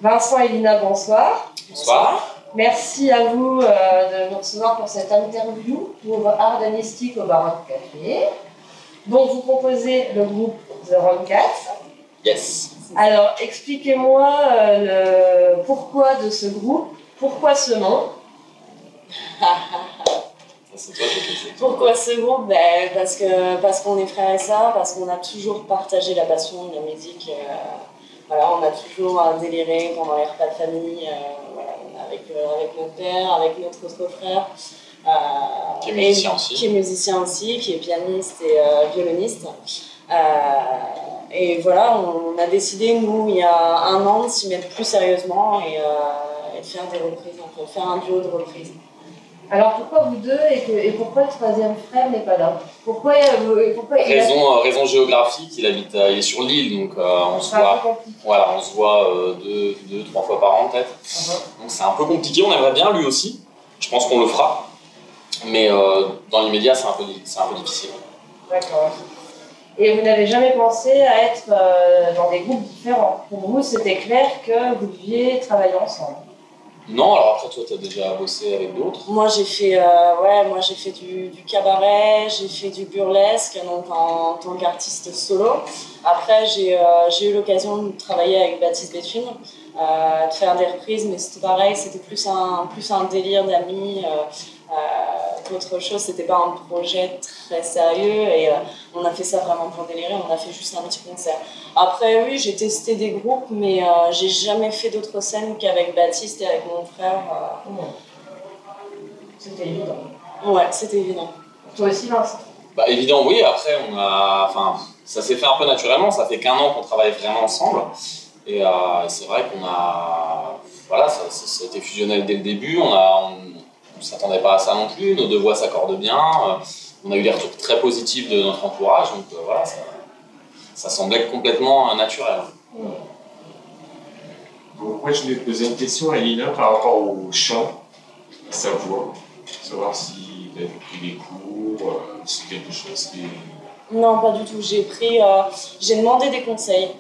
Vincent et Lina, bonsoir. Bonsoir. Merci à vous de nous recevoir pour cette interview pour Art Danistique au Baroque Café. Donc vous composez le groupe The Ron Cat. Yes. Alors expliquez-moi le pourquoi de ce groupe, pourquoi ce nom? C'est toi qui as fait. Pourquoi ce groupe? Parce qu'on est frères et sœurs, parce qu'on a toujours partagé la passion de la musique. Voilà, on a toujours déliré pendant les repas de famille, voilà, avec notre père, avec notre autre frère. Qui est musicien aussi. Qui est musicien aussi, qui est pianiste et violoniste. Et voilà, on a décidé, nous, il y a un an, de s'y mettre plus sérieusement et de faire des reprises, en fait, faire un duo de reprises. Alors pourquoi vous deux et pourquoi le troisième frère n'est pas là? Pourquoi Raison géographique, il est sur l'île, donc on se voit 2-3 fois par an peut-être. Donc c'est un peu compliqué, on aimerait bien lui aussi. Je pense qu'on le fera, mais dans l'immédiat c'est un peu difficile. D'accord. Et vous n'avez jamais pensé à être dans des groupes différents? Pour vous, c'était clair que vous deviez travailler ensemble? Non, alors après toi tu as déjà bossé avec d'autres. Moi j'ai fait, du cabaret, j'ai fait du burlesque donc en tant qu'artiste solo. Après j'ai eu l'occasion de travailler avec Baptiste Béthune, de faire des reprises, mais c'était pareil, c'était plus un délire d'amis qu'autre chose, c'était pas un projet très sérieux et on a fait ça vraiment pour délirer, on a fait juste un petit concert. Après oui, j'ai testé des groupes, mais j'ai jamais fait d'autres scènes qu'avec Baptiste et avec mon frère. C'était évident. Ouais, c'était évident. Toi aussi, Vincent? Bah évident, oui, après ça s'est fait un peu naturellement, ça fait qu'1 an qu'on travaille vraiment ensemble. Et c'est vrai qu'on a... Voilà, ça a été fusionnel dès le début, on ne s'attendait pas à ça non plus, nos deux voix s'accordent bien, on a eu des retours très positifs de notre entourage, donc voilà, ça semblait complètement naturel. Donc moi je voulais te poser une question à Lina par rapport au chant, à sa voix, savoir si tu avais pris des cours, si c'est quelque chose qui est... Non, pas du tout. J'ai demandé des conseils.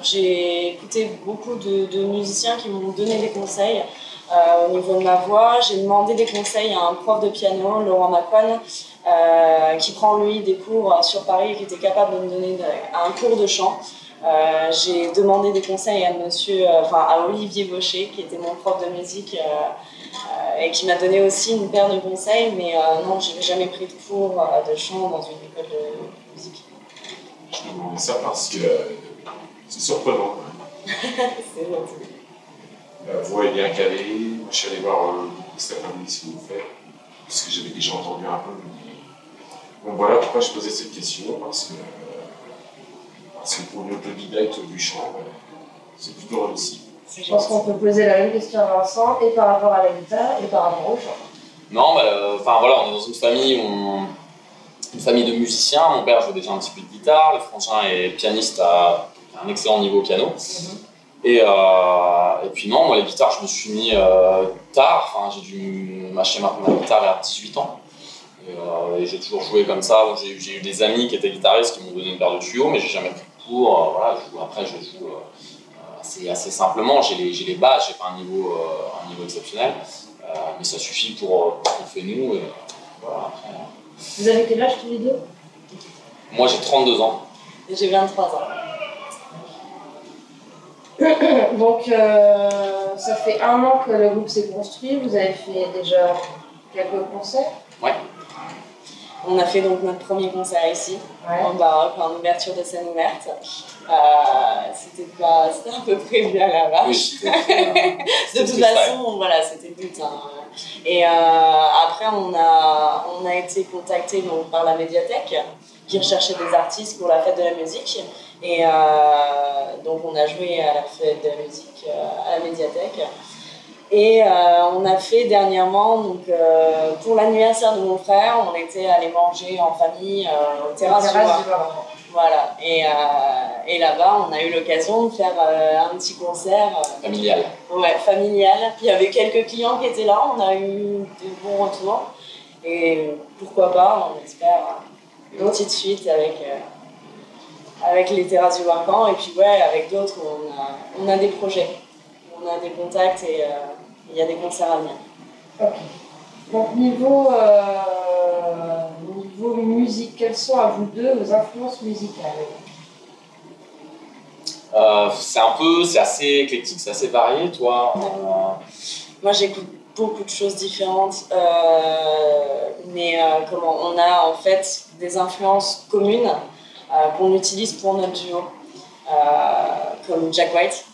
J'ai écouté beaucoup de musiciens qui m'ont donné des conseils au niveau de ma voix. J'ai demandé des conseils à un prof de piano, Laurent Macon, qui prend lui des cours sur Paris et qui était capable de me donner un cours de chant. J'ai demandé des conseils à Olivier Baucher, qui était mon prof de musique et qui m'a donné aussi une paire de conseils, mais non, je n'ai jamais pris de cours de chant dans une école de musique. Je me demandais ça parce que c'est surprenant. C'est gentil. La voix est bien calée. Moi, je suis allé voir cet après-midi ce que vous faites, parce que j'avais déjà entendu un peu. Donc voilà pourquoi je posais cette question, parce que pour une autodidacte du chant, c'est plutôt réussi. Je pense qu'on peut poser la même question à Vincent, et par rapport à la guitare, et par rapport au chant. Non, voilà, on est dans une famille de musiciens. Mon père joue déjà un petit peu de guitare, le frangin est pianiste à un excellent niveau au piano. Et puis non, moi les guitares, je me suis mis tard. J'ai dû m'acheter ma guitare à 18 ans. Et j'ai toujours joué comme ça. Bon, j'ai eu des amis qui étaient guitaristes qui m'ont donné une paire de tuyaux, mais j'ai jamais pris de cours. Après, je joue assez simplement. J'ai les bases, j'ai pas un niveau exceptionnel, mais ça suffit pour ce qu'on fait nous. Et, voilà, après, Vous avez quel âge tous les deux? Moi j'ai 32 ans. Et j'ai 23 ans. Donc, ça fait 1 an que le groupe s'est construit. Vous avez fait déjà quelques concerts? Ouais. On a fait donc notre premier concert ici, en baroque, en ouverture de scène ouverte. C'était un peu prévu à la vache. Oui, de toute façon, voilà, c'était le but. Et après, on a été contacté donc, par la médiathèque qui recherchait des artistes pour la fête de la musique. Et donc, on a joué à la fête de la musique à la médiathèque. Et on a fait dernièrement, donc, pour l'anniversaire de mon frère, on était allé manger en famille au terrasse du Bar. Voilà, et là-bas, on a eu l'occasion de faire un petit concert. Familial. Ouais, familial. Il y avait quelques clients qui étaient là, on a eu de bons retours. Et pourquoi pas, on espère une petite suite avec les terrasses du Barcan. Et puis, ouais, avec d'autres, on a des projets. on a des contacts et il y a des concerts à venir. Ok. Donc niveau musique, quelles sont à vous deux vos influences musicales? C'est assez éclectique, c'est assez varié, toi. Moi, j'écoute beaucoup de choses différentes, mais on a en fait des influences communes qu'on utilise pour notre duo, comme Jack White,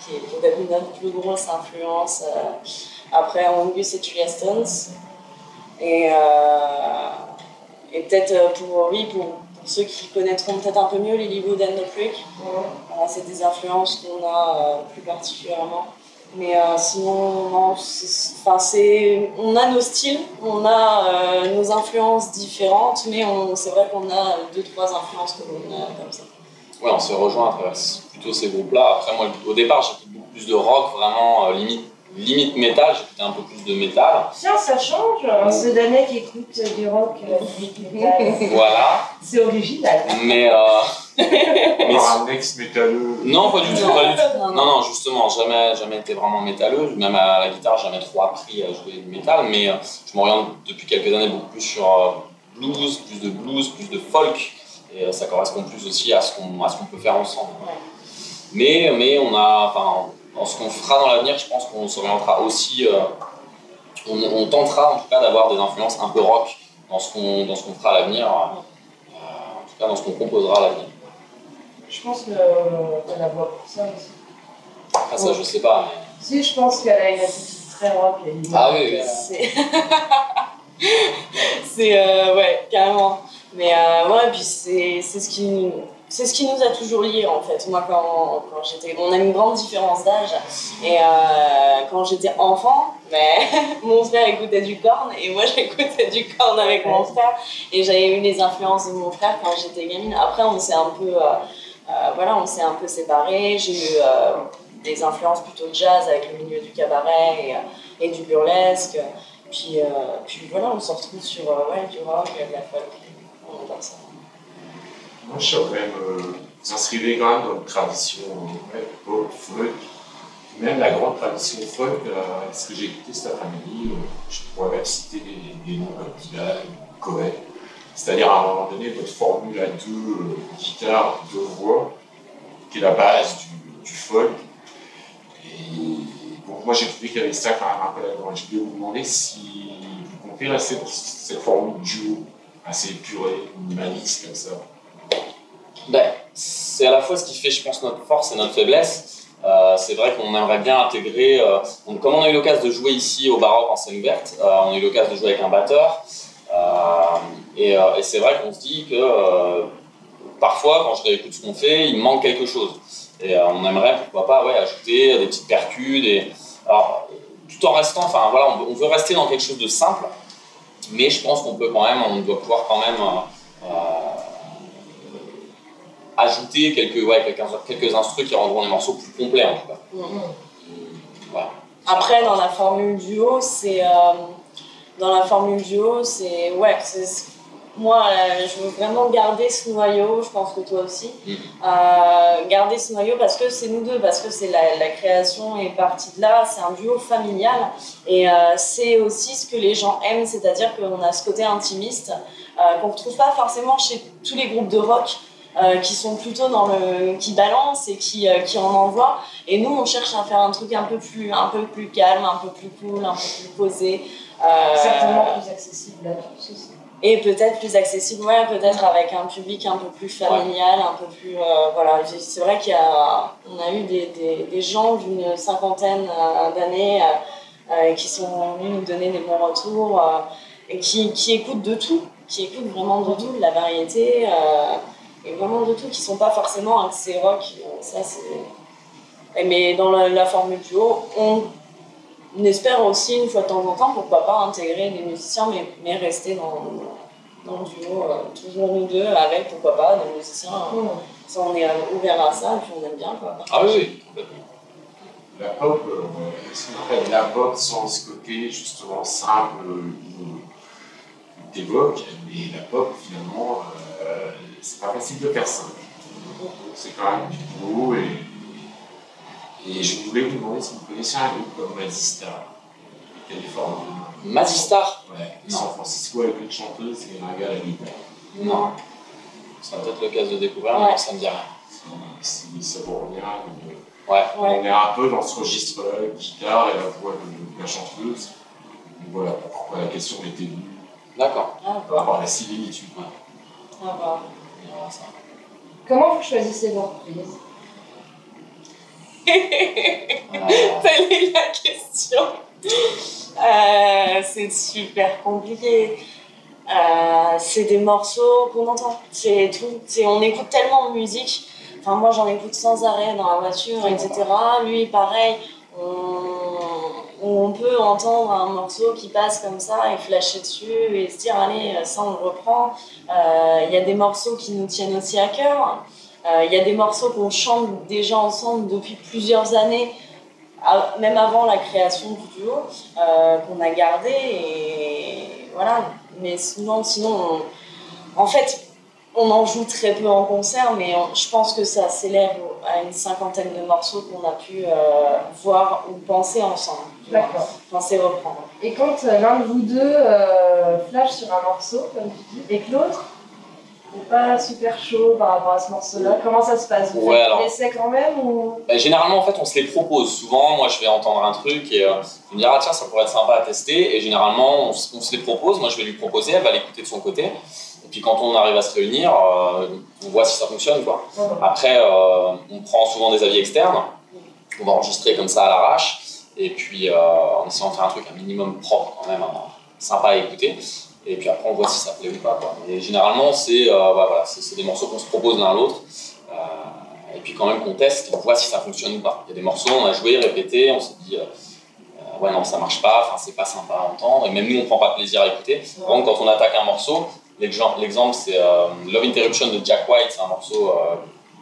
qui est peut-être notre plus grosse influence. Après, Angus et Julia Stones. Et peut-être pour ceux qui connaîtront peut-être un peu mieux Lilywood and the Creek, c'est des influences qu'on a plus particulièrement. Mais sinon, non, on a nos styles, on a nos influences différentes, mais c'est vrai qu'on a 2-3 influences communes comme ça. Ouais, on se rejoint à travers plutôt ces groupes-là. Après, moi, au départ, j'écoute beaucoup plus de rock, vraiment limite métal, j'écoutais un peu plus de métal. Tiens, ça change, un Sedanais qui écoute du rock, voilà. C'est original. Mais un ex-métalleux. Non, pas du tout, pas du tout. Non, justement, jamais été vraiment métalleux. Même à la guitare, jamais trop appris à jouer du métal. Mais je m'oriente depuis quelques années beaucoup plus sur blues, plus de folk. Et ça correspond plus aussi à ce qu'on peut faire ensemble. Ouais. Mais on a, dans ce qu'on fera dans l'avenir, je pense qu'on s'orientera aussi, on tentera en tout cas d'avoir des influences un peu rock dans ce qu'on fera à l'avenir, en tout cas dans ce qu'on composera à l'avenir. Je pense qu'elle a la voix pour ça aussi. Après ça, je sais pas. Mais... Si, je pense qu'elle a une attitude très rock. Ah oui. Ouais, carrément. Mais ouais, puis c'est ce qui nous a toujours liés en fait. Moi, quand on a une grande différence d'âge, et quand j'étais enfant, mon frère écoutait du Korn et moi j'écoutais du Korn avec mon frère, et j'avais eu les influences de mon frère quand j'étais gamine. Après, on s'est un peu séparés. J'ai eu des influences plutôt jazz avec le milieu du cabaret et du burlesque. Puis voilà, on se retrouve sur du rock, de la folk. On adore ça. Moi, je suis quand même, vous inscrivez quand même dans une tradition pop, folk, même la grande tradition folk. Ce que j'ai écouté cet après-midi, je pourrais même citer des noms comme Dylan, Cohen. C'est-à-dire à un moment donné, votre formule à deux guitares, deux voix, qui est la base du folk. Et bon, moi, j'ai trouvé qu'il y avait ça quand même un peu là-dedans. Je voulais vous demander si vous comptez rester dans cette formule duo assez épurée, minimaliste comme ça. C'est à la fois ce qui fait, je pense, notre force et notre faiblesse. C'est vrai qu'on aimerait bien intégrer, comme on a eu l'occasion de jouer ici au Baroque en scène ouverte, on a eu l'occasion de jouer avec un batteur, et c'est vrai qu'on se dit que parfois, quand je réécoute ce qu'on fait, il me manque quelque chose. Et on aimerait, pourquoi pas, ajouter des petites percus, alors, tout en restant, on veut rester dans quelque chose de simple, mais je pense qu'on doit pouvoir quand même ajouter quelques instruments qui rendront les morceaux plus complets en tout cas. Voilà. Après, dans la formule duo, moi, je veux vraiment garder ce noyau, je pense que toi aussi. Garder ce noyau parce que c'est nous deux, parce que c'est la création est partie de là, c'est un duo familial. Et c'est aussi ce que les gens aiment, c'est-à-dire qu'on a ce côté intimiste qu'on ne retrouve pas forcément chez tous les groupes de rock. Qui sont plutôt qui balancent et qui en envoient, et nous on cherche à faire un truc un peu plus calme, un peu plus cool, un peu plus posé, certainement plus accessible à tous aussi, et peut-être plus accessible, peut-être avec un public un peu plus familial, un peu plus voilà. C'est vrai qu'on a eu des gens d'une cinquantaine d'années qui sont venus nous donner des bons retours, et qui écoutent de tout, qui écoutent vraiment de tout, de la variété, et vraiment de tout, qui sont pas forcément axés rock. Ça, mais dans la formule duo, on espère aussi une fois de temps en temps, pourquoi pas intégrer des musiciens, mais rester dans le duo, toujours nous deux, avec pourquoi pas des musiciens. Ça, on est ouvert à ça et puis on aime bien quoi. Ah oui, complètement. La pop, ce qu'on appelle la pop sans ce côté justement simple t'évoques, mais la pop finalement c'est pas facile de faire ça. C'est quand même du boulot et Et je voulais vous demander si vous connaissez un groupe comme Mazistar, Californie. Mazistar? Ouais, San Francisco avec une chanteuse et un gars à la guitare. Non. Ça va peut-être l'occasion de découvrir, Ouais. mais ça me dit rien. Si ça vous revient, Ouais. on est un peu dans ce registre-là, la guitare et la voix de la chanteuse. Donc voilà pourquoi la question était venue D'accord. Ah, par rapport à la similitude. Ouais. ah bah. On verra ça. Comment vous choisissez vos reprises? Telle est la question. C'est super compliqué. C'est des morceaux qu'on entend. C'est tout. On écoute tellement de musique. Enfin, moi, j'en écoute sans arrêt dans la voiture, etc. Lui, pareil. On peut entendre un morceau qui passe comme ça et flasher dessus et se dire allez, ça on le reprend. Il y a des morceaux qui nous tiennent aussi à cœur. Il y a des morceaux qu'on chante déjà ensemble depuis plusieurs années, même avant la création du duo, qu'on a gardé et voilà. Mais sinon en fait, on en joue très peu en concert, mais je pense que ça s'élève à une 50aine de morceaux qu'on a pu voir ou penser ensemble. D'accord. Penser reprendre. Et quand l'un de vous deux flash sur un morceau, comme tu dis, et que l'autre n'est pas super chaud par rapport à ce morceau-là, comment ça se passe? Vous faites l'essai quand même ou... Généralement, en fait, on se les propose. Souvent, moi, je vais entendre un truc et je me dire, ah tiens, ça pourrait être sympa à tester. Et généralement, on se les propose. Moi, je vais lui proposer, elle va l'écouter de son côté. Et puis, quand on arrive à se réunir, on voit si ça fonctionne, quoi. Après, on prend souvent des avis externes. On va enregistrer comme ça à l'arrache. Et puis, en essayant de faire un truc un minimum propre, quand même, sympa à écouter. Et puis après, on voit si ça plaît ou pas, quoi. Mais généralement, c'est des morceaux qu'on se propose l'un à l'autre. Et puis quand même qu'on teste, on voit si ça fonctionne ou pas. Il y a des morceaux, on a joué, répété, on s'est dit ouais non, ça marche pas, c'est pas sympa à entendre. Et même nous, on prend pas de plaisir à écouter. Par contre, quand on attaque un morceau, l'exemple c'est Love Interruption de Jack White, c'est un morceau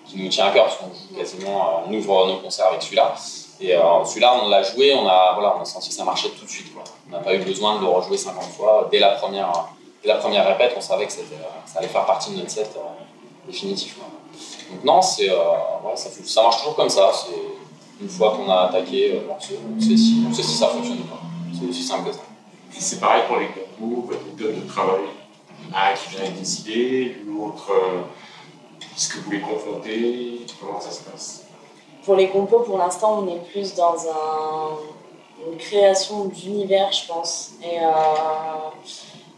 qui nous tient à cœur parce qu'on joue quasiment, on ouvre nos concerts avec celui-là. Et celui-là, on l'a joué, on a senti que ça marchait tout de suite, quoi. On n'a pas eu besoin de le rejouer 50 fois. Dès la première répète, on savait que ça allait faire partie de notre set définitif, quoi. Donc non, ça marche toujours comme ça. C'est une fois qu'on a attaqué le morceau, on sait si ça fonctionne ou pas. C'est aussi simple que ça. Et c'est pareil pour les compos, votre méthode de travail. Un qui vient avec des idées, l'autre, est-ce que vous les confrontez? Comment ça se passe? Pour les compos, pour l'instant, on est plus dans une création d'univers, je pense.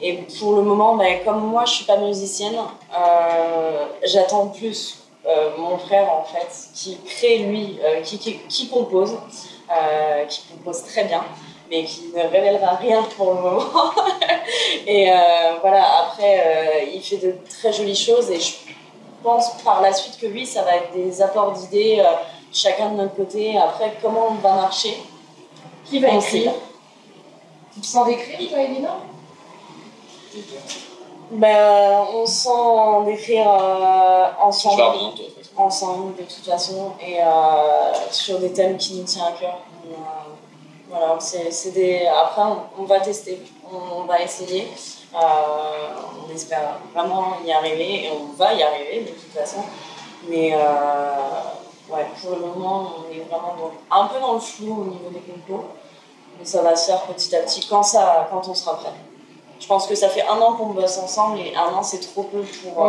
Et pour le moment, comme moi, je suis pas musicienne, j'attends plus mon frère, en fait, qui crée, lui, qui compose très bien, mais qui ne révélera rien pour le moment. Et voilà, après, il fait de très jolies choses et je pense par la suite que lui, ça va être des apports d'idées, chacun de notre côté. Après, comment on va marcher? Qui va écrire? Tu te sens d'écrire, toi, Elina? On sent d'écrire ensemble. Je vais avoir besoin de toi, de toute façon. Ensemble, de toute façon, et sur des thèmes qui nous tiennent à cœur. Voilà, après, on va tester, on va essayer. On espère vraiment y arriver, et on va y arriver de toute façon. Mais ouais, pour le moment, on est vraiment un peu dans le flou au niveau des compos. Mais ça va se faire petit à petit quand on sera prêt. Je pense que ça fait 1 an qu'on bosse ensemble et 1 an c'est trop peu pour...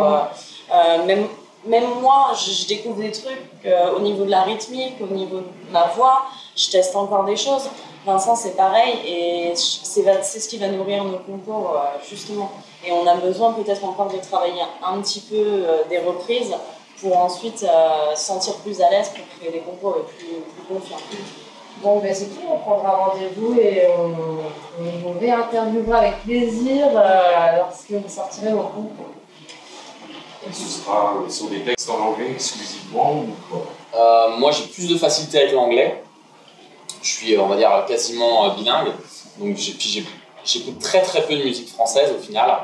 Même moi, je découvre des trucs au niveau de la rythmique, au niveau de ma voix, je teste encore des choses. Vincent c'est pareil et c'est ce qui va nourrir nos compos justement. Et on a besoin peut-être encore de travailler un petit peu des reprises pour ensuite se sentir plus à l'aise pour créer des compos plus confiants. Bon, c'est tout, on prendra rendez-vous et on vous réinterviewera avec plaisir lorsque vous sortirez vos compos. Et ce sera sur des textes en anglais exclusivement ou quoi? Moi, j'ai plus de facilité avec l'anglais. Je suis, on va dire, quasiment bilingue. Donc, j'écoute très très peu de musique française au final.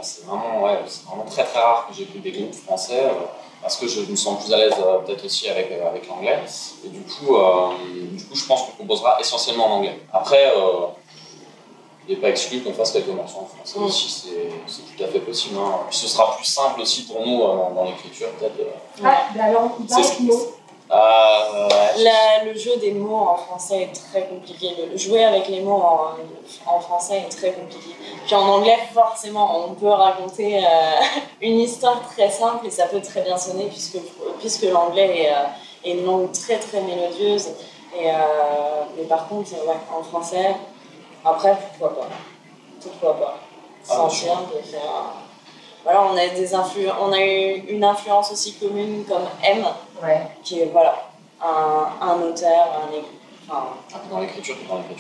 C'est vraiment très très rare que j'écoute des groupes français parce que je me sens plus à l'aise peut-être aussi avec l'anglais. Et du coup, je pense qu'on composera essentiellement en anglais. Après, il n'est pas exclu qu'on fasse quelques morceaux en français aussi, c'est tout à fait possible. Puis ce sera plus simple aussi pour nous dans l'écriture peut-être. Alors, il paraît qu'il Le jeu des mots en français est très compliqué. Jouer avec les mots en français est très compliqué. Puis en anglais, forcément, on peut raconter une histoire très simple et ça peut très bien sonner puisque l'anglais est une langue très très mélodieuse. Mais par contre, ouais, en français, après, pourquoi pas. Pourquoi pas. Sentir de faire... Voilà, on a eu une influence aussi commune comme M, qui est voilà, un auteur, dans l'écriture,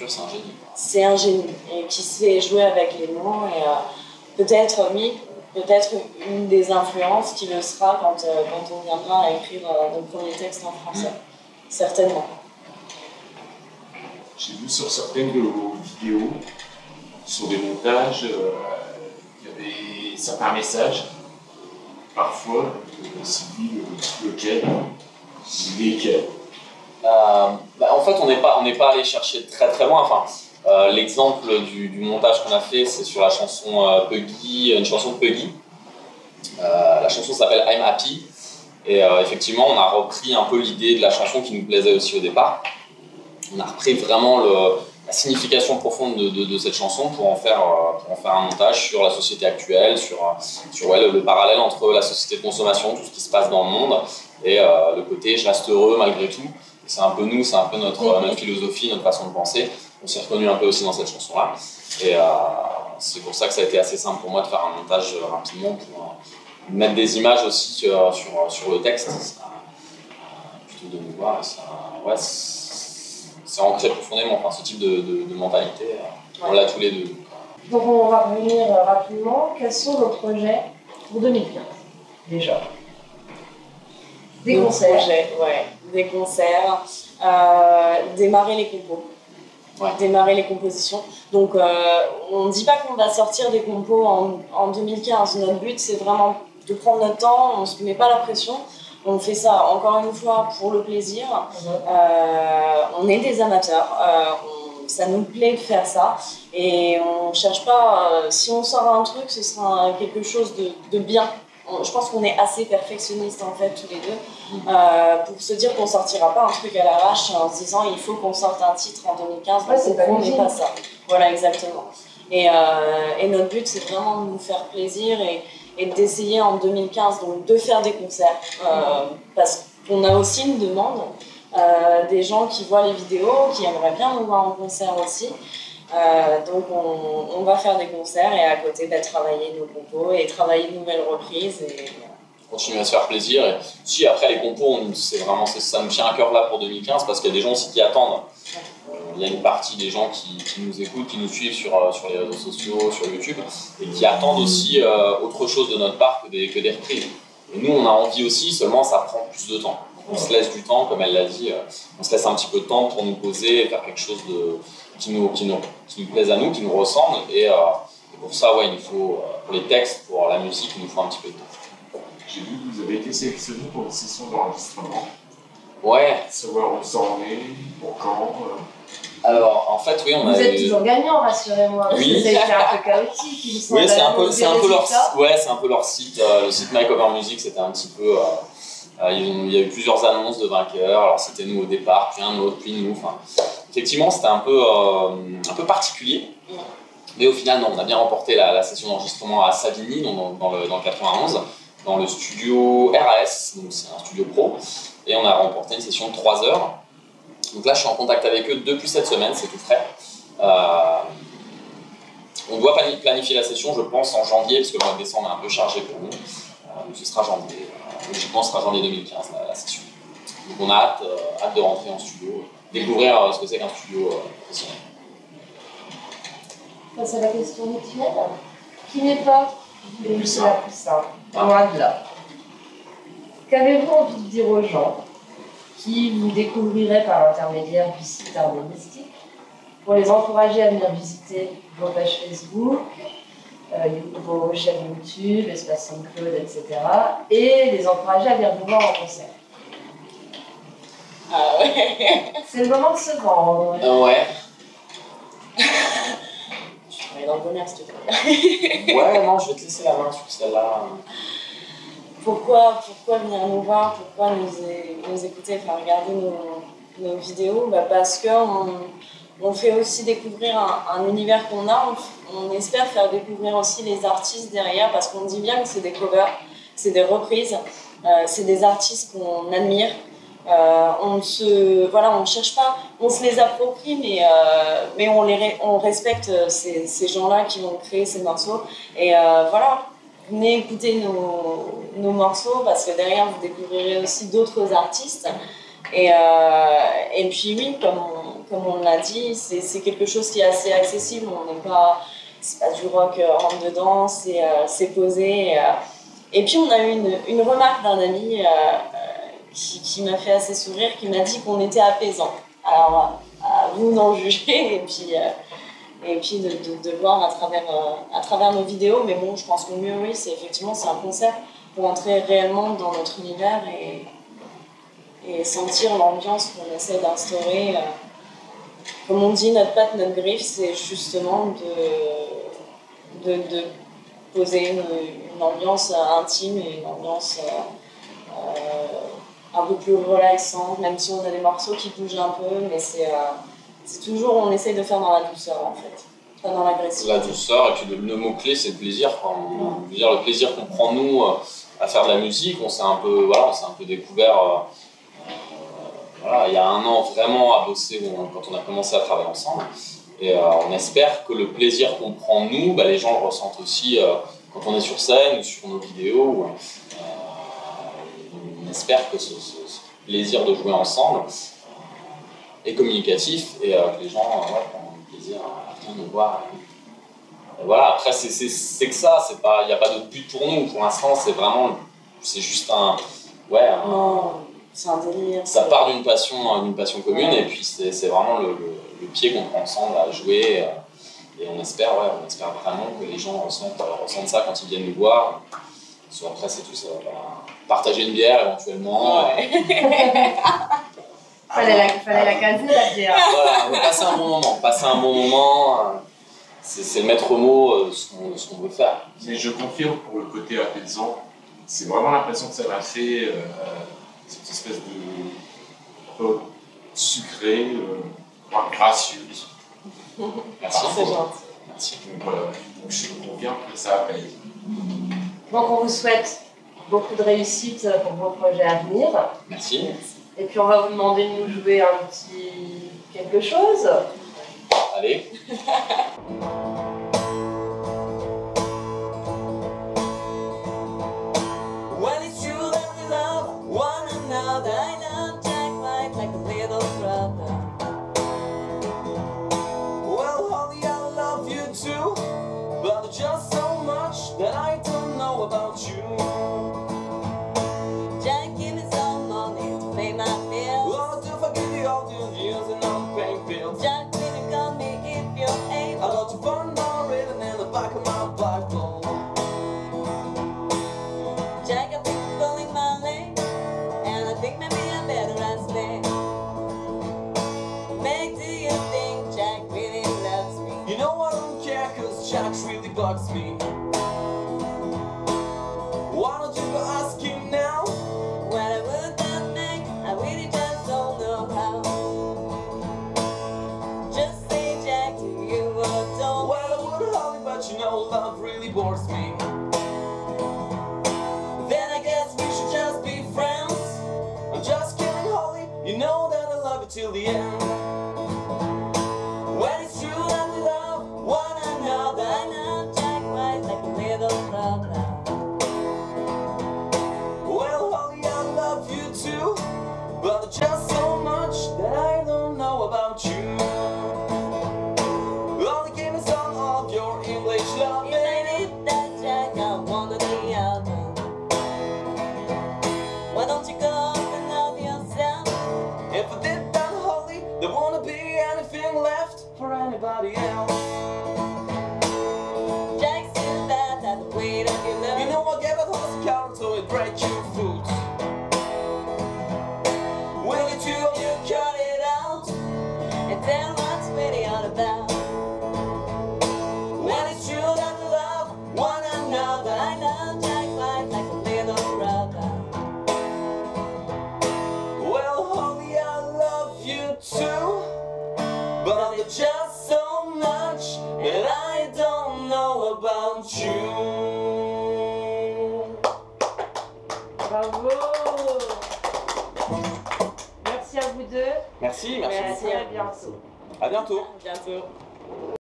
c'est un génie. C'est un génie et qui sait jouer avec les mots et peut-être une des influences qui le sera quand on viendra à écrire nos premiers textes en français. Certainement. J'ai vu sur certaines de vos vidéos, sur des montages, il y avait certains messages, parfois, Sylvie, lequel, lesquels. En fait, on n'est pas allé chercher très très loin. Enfin, l'exemple du montage qu'on a fait, c'est sur la chanson Puggy, une chanson de Puggy. La chanson s'appelle I'm Happy. Et effectivement, on a repris un peu l'idée de la chanson qui nous plaisait aussi au départ. On a repris vraiment la signification profonde de cette chanson pour en faire un montage sur la société actuelle, sur le parallèle entre la société de consommation, tout ce qui se passe dans le monde, et le côté je reste heureux malgré tout. C'est un peu nous, c'est un peu notre philosophie, notre façon de penser. On s'est reconnu un peu aussi dans cette chanson-là. Et c'est pour ça que ça a été assez simple pour moi de faire un montage rapidement pour mettre des images aussi sur le texte. Plutôt de nous voir. C'est ancré profondément, enfin, ce type de mentalité. On l'a tous les deux. Donc on va revenir rapidement. Quels sont vos projets pour 2015 déjà? Des concerts. Des concerts. Démarrer les compos. Démarrer les compositions. Donc on ne dit pas qu'on va sortir des compos en 2015. Notre but c'est vraiment de prendre notre temps, on ne se met pas la pression. On fait ça encore une fois pour le plaisir. On est des amateurs. Ça nous plaît de faire ça. Et on ne cherche pas... si on sort un truc, ce sera quelque chose de bien. Je pense qu'on est assez perfectionnistes en fait tous les deux pour se dire qu'on ne sortira pas un truc à l'arrache en se disant il faut qu'on sorte un titre en 2015. On n'est pas ça. Voilà, exactement. Et notre but c'est vraiment de nous faire plaisir et d'essayer en 2015 donc, de faire des concerts parce qu'on a aussi une demande des gens qui voient les vidéos, qui aimeraient bien nous voir en concert aussi. Donc on va faire des concerts et à côté travailler nos compos et travailler de nouvelles reprises. Continuer à se faire plaisir. Et si après les compos, ça nous tient à cœur là pour 2015 parce qu'il y a des gens aussi qui attendent. Il y a une partie des gens qui nous écoutent, qui nous suivent sur les réseaux sociaux, sur YouTube, et qui attendent aussi autre chose de notre part que des reprises. Et nous, on a envie aussi, seulement ça prend plus de temps. On se laisse du temps, comme elle l'a dit, on se laisse un petit peu de temps pour nous poser et faire quelque chose qui nous plaise à nous, qui nous ressemble. Et pour ça, il nous faut, pour les textes, pour la musique, il nous faut un petit peu de temps. J'ai vu que vous avez été sélectionné pour une session d'enregistrement. Ouais. Savoir où ça en est, pour quand. Alors, en fait, oui, Vous êtes toujours gagnant, rassurez-moi. Oui. Ça a été un peu chaotique, il me semble. Oui, c'est un peu leur site. Le site My Cover Music, c'était un petit peu... il y a eu plusieurs annonces de vainqueurs. Alors, c'était nous au départ, puis un autre, puis nous. Enfin, effectivement, c'était un peu particulier. Mais au final, non, on a bien remporté la session d'enregistrement à Savigny, dans le 91, dans le studio RAS, donc c'est un studio pro. Et on a remporté une session de 3 heures. Donc là, je suis en contact avec eux depuis cette semaine, c'est tout frais. On doit planifier la session, je pense, en janvier, parce que le mois de décembre est un peu chargé pour nous. Donc ce sera janvier. Logiquement, ce sera janvier 2015, la session. Donc on a hâte de rentrer en studio, découvrir ce que c'est qu'un studio professionnel. Face à la question rituelle, qui n'est pas la plus simple, loin de là. Qu'avez-vous envie de dire aux gens qui vous découvriraient par l'intermédiaire du site Armée Mystique pour les encourager à venir visiter vos pages Facebook, vos chaînes YouTube, Espace Saint-Claude, etc. et les encourager à venir vous voir en concert? Ah ouais. C'est le moment de se vendre. Ouais. Je vais dans le bonheur, s'il te plaît. Ouais, non, je vais te laisser la main sur celle-là. pourquoi venir nous voir, pourquoi nous écouter, enfin regarder nos vidéos, parce qu'on fait aussi découvrir un univers qu'on a, on espère faire découvrir aussi les artistes derrière, parce qu'on dit bien que c'est des covers, c'est des reprises, c'est des artistes qu'on admire. On cherche pas, on se les approprie, mais on respecte ces gens-là qui vont créer ces morceaux. Et voilà, venez écouter nos morceaux, parce que derrière vous découvrirez aussi d'autres artistes. Et puis oui, comme on l'a dit, c'est quelque chose qui est assez accessible. C'est pas du rock rentre dedans, c'est posé. Et puis on a eu une remarque d'un ami qui m'a fait assez sourire, qui m'a dit qu'on était apaisant. Alors à vous d'en juger et puis de voir à travers nos vidéos. Mais bon, je pense que le mieux, oui, c'est un concept pour entrer réellement dans notre univers et sentir l'ambiance qu'on essaie d'instaurer. Comme on dit, notre patte, notre griffe, c'est justement de poser une ambiance intime et une ambiance un peu plus relaxante, même si on a des morceaux qui bougent un peu, mais c'est toujours, on essaye de faire dans la douceur en fait, pas dans l'agressivité. La douceur, et puis le mot-clé, c'est le plaisir. Je veux dire, le plaisir qu'on prend nous à faire de la musique, on s'est un peu découvert il y a 1 an vraiment à bosser quand on a commencé à travailler ensemble. Et on espère que le plaisir qu'on prend nous, les gens le ressentent aussi quand on est sur scène ou sur nos vidéos. On espère que ce plaisir de jouer ensemble est communicatif et que les gens prennent du plaisir à venir nous voir. Et voilà, après c'est que ça, il n'y a pas d'autre but pour nous. Pour l'instant, c'est juste non, c'est un délire. Ça part d'une passion commune, et puis c'est vraiment le pied qu'on prend ensemble à jouer. Et on espère vraiment que les gens ressentent ça quand ils viennent nous voir. Après, c'est tout ça. Partager une bière éventuellement. Fallait la caser, la bière. Voilà, passer un bon moment. C'est le maître mot, ce qu'on veut faire. Mais je confirme pour le côté apaisant, c'est vraiment l'impression que ça m'a fait cette espèce de sucré, gracieuse. Merci. C'est gentil. Merci. Donc voilà, je confirme que ça apaise. Donc on vous souhaite beaucoup de réussite pour vos projets à venir. Merci. Et puis on va vous demander de nous jouer un petit quelque chose. Allez. Well, it's true that we love one another. I love Jack White like a little brother. Well, Holly, I love you too, but there's just so much that I don't know about you. Jack, give me some money to pay my bills. Well, to forgive you all the years and unpaid bills. Jack, will you call me if you're able? I got to find my rhythm in the back of my Bible. Jack, I've been pulling my leg, and I think maybe I better ask Meg. Meg, do you think Jack really loves me? You know I don't care, cause Jack really bugs me. Why don't you go ask him now? Well, I would not, Meg, I really just don't know how. Just say, Jack, do you adore me? Well, I would, Holly, but you know love really bores me. Then I guess we should just be friends. I'm just kidding, Holly, you know that I love you till the end. When it's true that we love one another, I love Jack White like a little brother. Well, Holly, I love you too, but there's just so much that I don't know about you. Only give me some of your English love. If I need that, Jack, I wanna be out. Why don't you go up and love yourself? If I did that, Holly, there won't be anything left for anybody else. Jack said that at the weight of your love. You know I gave a horse a carrot so it break your foot. Will you two of you cut it out and tell what's really all about? When it's true that we love one another, I love Jack White like a little brother. June. Bravo. Merci à vous deux. Merci À beaucoup. très bientôt. À bientôt. Bientôt.